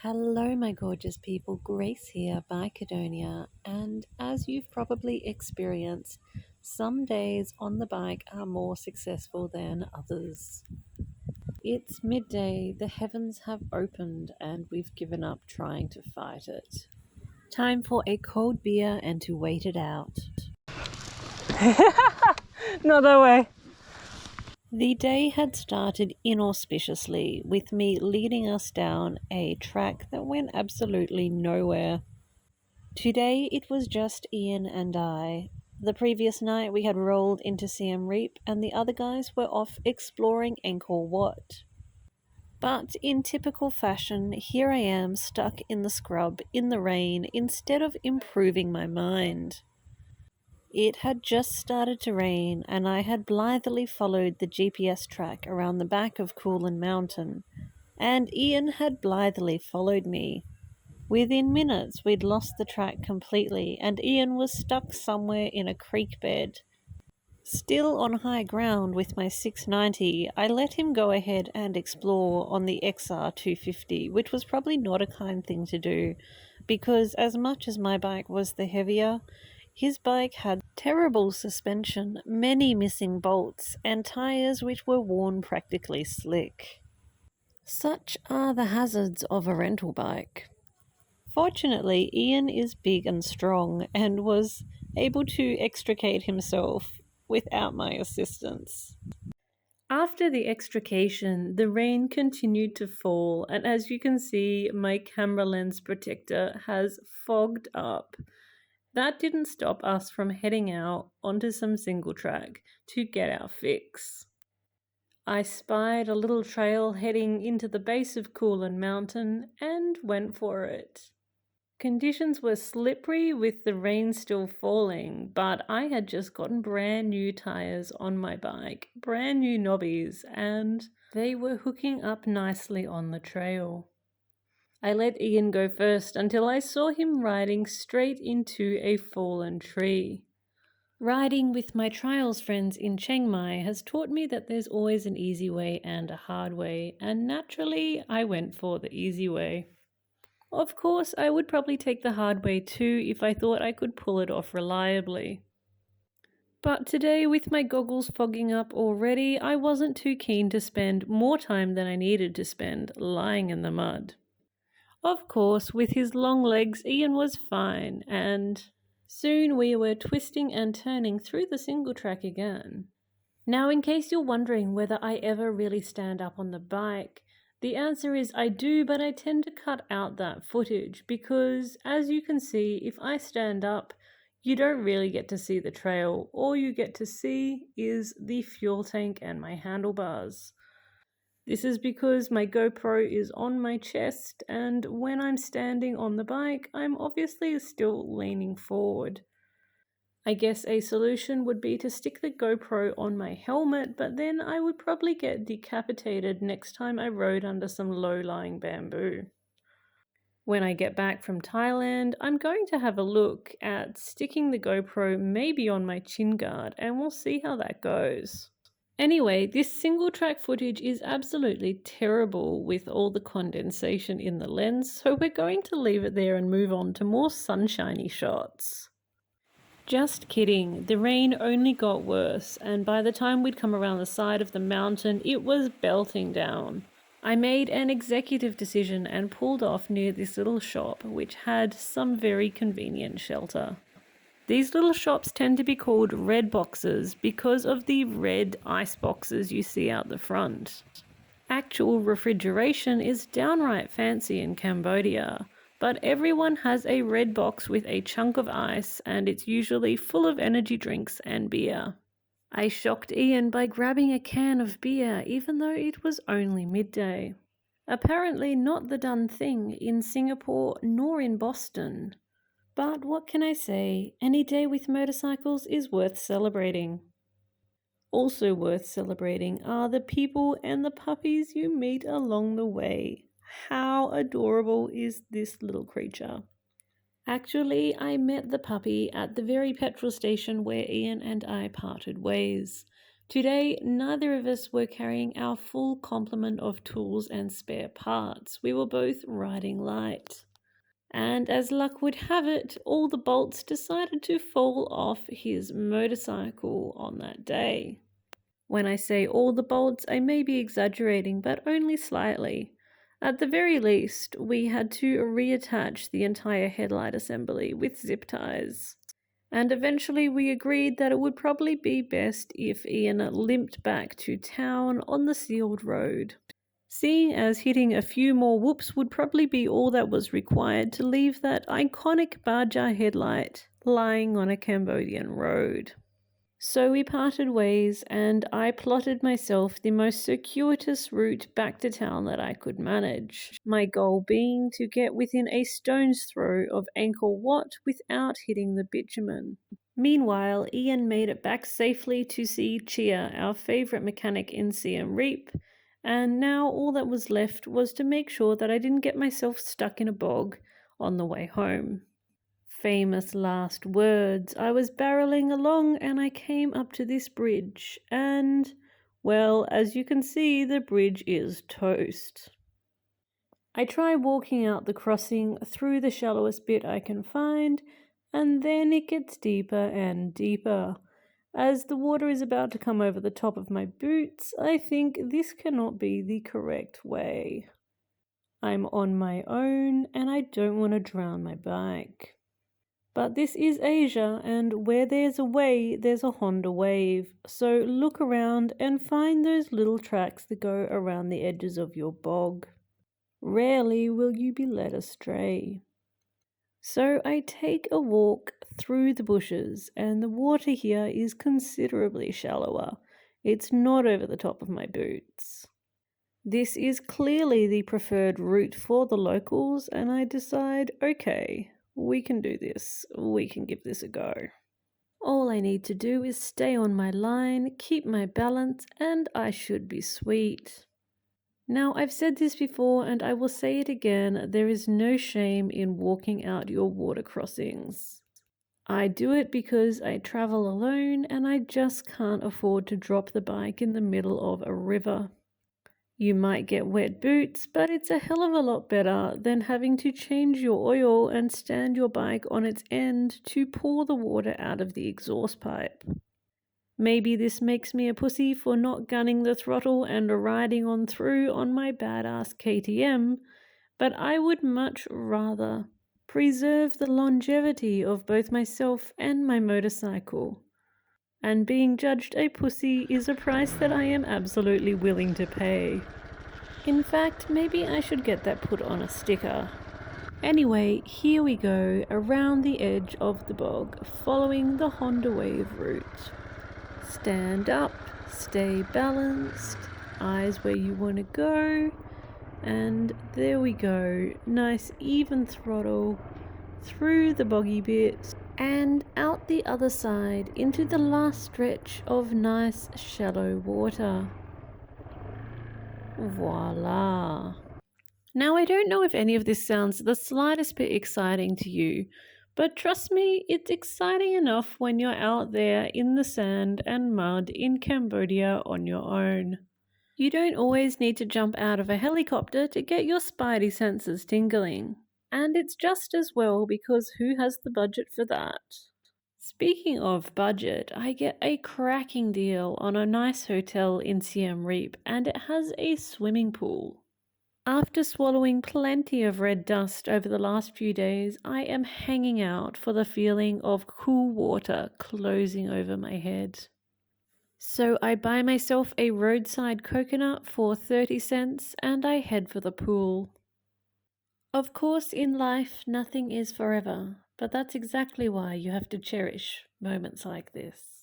Hello, my gorgeous people. Grace here by Cadonia. And as you've probably experienced, some days on the bike are more successful than others. It's midday, the heavens have opened, and we've given up trying to fight it. Time for a cold beer and to wait it out. Not that way. The day had started inauspiciously, with me leading us down a track that went absolutely nowhere. Today it was just Ian and I. The previous night we had rolled into Siem Reap and the other guys were off exploring Angkor Wat. But in typical fashion, here I am stuck in the scrub in the rain instead of improving my mind. It had just started to rain, and I had blithely followed the GPS track around the back of Kulen Mountain, and Ian had blithely followed me. Within minutes, we'd lost the track completely, and Ian was stuck somewhere in a creek bed. Still on high ground with my 690, I let him go ahead and explore on the XR 250, which was probably not a kind thing to do, because as much as my bike was the heavier, his bike had terrible suspension, many missing bolts, and tyres which were worn practically slick. Such are the hazards of a rental bike. Fortunately, Ian is big and strong and was able to extricate himself without my assistance. After the extrication, the rain continued to fall, and as you can see, my camera lens protector has fogged up. That didn't stop us from heading out onto some single track to get our fix. I spied a little trail heading into the base of Kulen Mountain and went for it. Conditions were slippery with the rain still falling, but I had just gotten brand new tyres on my bike, brand new knobbies, and they were hooking up nicely on the trail. I let Ian go first until I saw him riding straight into a fallen tree. Riding with my trials friends in Chiang Mai has taught me that there's always an easy way and a hard way, and naturally I went for the easy way. Of course, I would probably take the hard way too if I thought I could pull it off reliably. But today, with my goggles fogging up already, I wasn't too keen to spend more time than I needed to spend lying in the mud. Of course, with his long legs, Ian was fine, and soon we were twisting and turning through the single track again. Now, in case you're wondering whether I ever really stand up on the bike, the answer is I do, but I tend to cut out that footage because, as you can see, if I stand up, you don't really get to see the trail. All you get to see is the fuel tank and my handlebars. This is because my GoPro is on my chest, and when I'm standing on the bike, I'm obviously still leaning forward. I guess a solution would be to stick the GoPro on my helmet, but then I would probably get decapitated next time I rode under some low-lying bamboo. When I get back from Thailand, I'm going to have a look at sticking the GoPro maybe on my chin guard, and we'll see how that goes. Anyway, this single track footage is absolutely terrible with all the condensation in the lens, so we're going to leave it there and move on to more sunshiny shots. Just kidding, the rain only got worse, and by the time we'd come around the side of the mountain, it was belting down. I made an executive decision and pulled off near this little shop, which had some very convenient shelter. These little shops tend to be called red boxes because of the red ice boxes you see out the front. Actual refrigeration is downright fancy in Cambodia, but everyone has a red box with a chunk of ice, and it's usually full of energy drinks and beer. I shocked Ian by grabbing a can of beer even though it was only midday. Apparently not the done thing in Singapore nor in Boston. But what can I say? Any day with motorcycles is worth celebrating. Also worth celebrating are the people and the puppies you meet along the way. How adorable is this little creature? Actually, I met the puppy at the very petrol station where Ian and I parted ways. Today, neither of us were carrying our full complement of tools and spare parts. We were both riding light. And as luck would have it, all the bolts decided to fall off his motorcycle on that day. When I say all the bolts, I may be exaggerating, but only slightly. At the very least, we had to reattach the entire headlight assembly with zip ties. And eventually we agreed that it would probably be best if Ian limped back to town on the sealed road, seeing as hitting a few more whoops would probably be all that was required to leave that iconic Baja headlight lying on a Cambodian road. So we parted ways, and I plotted myself the most circuitous route back to town that I could manage, my goal being to get within a stone's throw of Angkor Wat without hitting the bitumen. Meanwhile, Ian made it back safely to see Chia, our favourite mechanic in Siem Reap, and now all that was left was to make sure that I didn't get myself stuck in a bog on the way home. Famous last words. I was barreling along and I came up to this bridge, and, well, as you can see, the bridge is toast. I try walking out the crossing through the shallowest bit I can find, and then it gets deeper and deeper. As the water is about to come over the top of my boots, I think this cannot be the correct way. I'm on my own and I don't want to drown my bike. But this is Asia, and where there's a way, there's a Honda wave. So look around and find those little tracks that go around the edges of your bog. Rarely will you be led astray. So I take a walk through the bushes, and the water here is considerably shallower. It's not over the top of my boots. This is clearly the preferred route for the locals, and I decide, okay, we can do this. We can give this a go. All I need to do is stay on my line, keep my balance, and I should be sweet. Now, I've said this before and I will say it again, there is no shame in walking out your water crossings. I do it because I travel alone and I just can't afford to drop the bike in the middle of a river. You might get wet boots, but it's a hell of a lot better than having to change your oil and stand your bike on its end to pour the water out of the exhaust pipe. Maybe this makes me a pussy for not gunning the throttle and riding on through on my badass KTM, but I would much rather preserve the longevity of both myself and my motorcycle. And being judged a pussy is a price that I am absolutely willing to pay. In fact, maybe I should get that put on a sticker. Anyway, here we go, around the edge of the bog, following the Honda Wave route. Stand up, stay balanced, eyes where you want to go, and there we go. Nice even throttle through the boggy bit and out the other side into the last stretch of nice shallow water. Voila. Now, I don't know if any of this sounds the slightest bit exciting to you, but trust me, it's exciting enough when you're out there in the sand and mud in Cambodia on your own. You don't always need to jump out of a helicopter to get your spidey senses tingling. And it's just as well because who has the budget for that? Speaking of budget, I get a cracking deal on a nice hotel in Siem Reap, and it has a swimming pool. After swallowing plenty of red dust over the last few days, I am hanging out for the feeling of cool water closing over my head. So I buy myself a roadside coconut for 30 cents and I head for the pool. Of course, in life, nothing is forever, but that's exactly why you have to cherish moments like this.